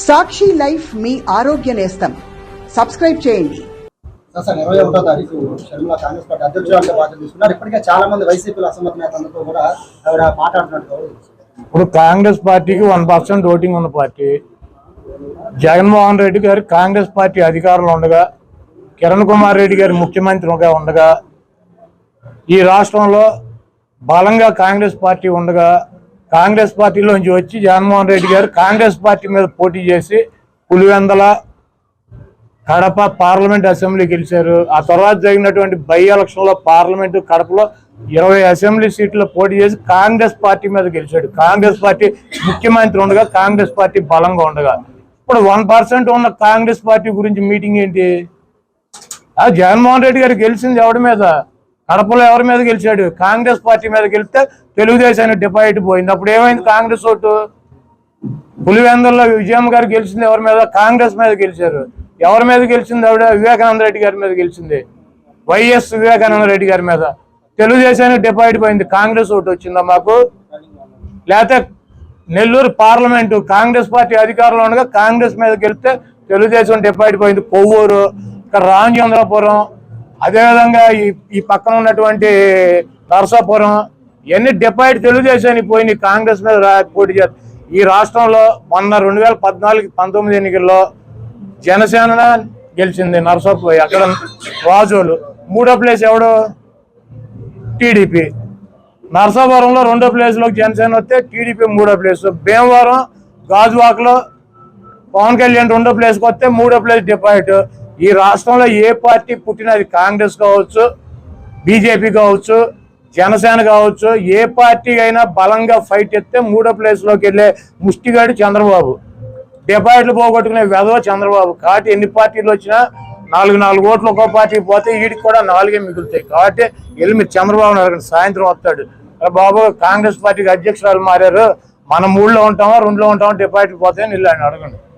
సాక్షి life మీ ఆరోగ్య నేస్తం. Subscribe చేయండి. సార్ 21వ తారీఖు షర్మిల కాంగ్రెస్ పార్టీ అధ్యక్షురాలుగా బాధ్యత తీసుకున్నారు. ఇప్పటికే చాలా మంది వైసీపీలో అసమ్మతి నేతలతో కూడా ఆవిడ మాట్లాడుతున్నట్టు. ఇప్పుడు కాంగ్రెస్ పార్టీకి 1% ఓటింగ్ ఉన్న పార్టీ. జగన్మోహన్ రెడ్డి గారు కాంగ్రెస్ పార్టీ అధికారంలో ఉండగా, కిరణ్ కుమార్ రెడ్డి గారు ముఖ్యమంత్రిగా ఉండగా, ఈ రాష్ట్రంలో బలంగా కాంగ్రెస్ పార్టీ ఉండగా, కాంగ్రెస్ పార్టీలోంచి వచ్చి జగన్మోహన్ రెడ్డి గారు కాంగ్రెస్ పార్టీ మీద పోటీ చేసి పులివెందల, కడప పార్లమెంట్ అసెంబ్లీ గెలిచారు. ఆ తర్వాత జరిగినటువంటి బై ఎలక్షన్లో పార్లమెంటు కడపలో 20 అసెంబ్లీ సీట్లో పోటీ చేసి కాంగ్రెస్ పార్టీ మీద గెలిచాడు. కాంగ్రెస్ పార్టీ ముఖ్యమంత్రి ఉండగా, కాంగ్రెస్ పార్టీ బలంగా ఉండగా, ఇప్పుడు 1% ఉన్న కాంగ్రెస్ పార్టీ గురించి మీటింగ్ ఏంటి? జగన్మోహన్ రెడ్డి గారు గెలిచింది ఎవరి మీద? కడపలో ఎవరి మీద గెలిచాడు? కాంగ్రెస్ పార్టీ మీద గెలిస్తే తెలుగుదేశానికి డిపాజిట్ పోయింది. అప్పుడు ఏమైంది కాంగ్రెస్ ఓటు? పులివెందుల్లో విజయమ్మ గారు గెలిచింది ఎవరి మీద? కాంగ్రెస్ మీద గెలిచారు. ఎవరి మీద గెలిచింది ఆవిడ? వివేకానంద రెడ్డి గారి మీద గెలిచింది. వైఎస్ వివేకానంద రెడ్డి గారి మీద. తెలుగుదేశానికి డిపాజిట్ పోయింది. కాంగ్రెస్ ఓటు వచ్చిందా మాకు? లేకపోతే నెల్లూరు పార్లమెంటు కాంగ్రెస్ పార్టీ అధికారంలో ఉండగా కాంగ్రెస్ మీద గెలిస్తే తెలుగుదేశం డిపాజిట్ పోయింది. కొవ్వూరు, ఇక్కడ రామచంద్రపురం, అదేవిధంగా ఈ పక్కన ఉన్నటువంటి నరసాపురం, ఇవన్నీ డిపాజిట్ తెలుగుదేశానికి పోయింది. కాంగ్రెస్ మీద పోటీ చేస్తారు. ఈ రాష్ట్రంలో మొన్న 2014-19 ఎన్నికల్లో జనసేన గెలిచింది. నరసాపురం అక్కడ రాజోలు. 3వ ప్లేస్ ఎవడు? టీడీపీ. నరసాపురంలో 2వ ప్లేస్లోకి జనసేన వస్తే టీడీపీ 3వ ప్లేస్. భీమవరం, గాజువాకలో పవన్ కళ్యాణ్ 2వ ప్లేస్కి వస్తే 3వ ప్లేస్ డిపాజిట్. ఈ రాష్ట్రంలో ఏ పార్టీ పుట్టినది, కాంగ్రెస్ కావచ్చు, బీజేపీ కావచ్చు, జనసేన కావచ్చు, ఏ పార్టీ అయినా బలంగా ఫైట్ ఎత్తే 3వ ప్లేస్లోకి వెళ్ళే ముష్టిగాడు చంద్రబాబు. డిపాజిట్లు పోగొట్టుకునే వెధవ చంద్రబాబు. కాబట్టి ఎన్ని పార్టీలు వచ్చినా 4 ఓట్లు ఒక్కో పార్టీకి పోతే వీడికి కూడా 4 మిగులుతాయి. కాబట్టి వెళ్ళి మీరు చంద్రబాబు అడగండి, సాయంత్రం వస్తాడు. బాబు కాంగ్రెస్ పార్టీకి అధ్యక్షురాలు మారారు, మనం 3లో ఉంటామా 2లో ఉంటామా, డిపాజిట్లు పోతాయని వెళ్ళి ఆయన అడగండి.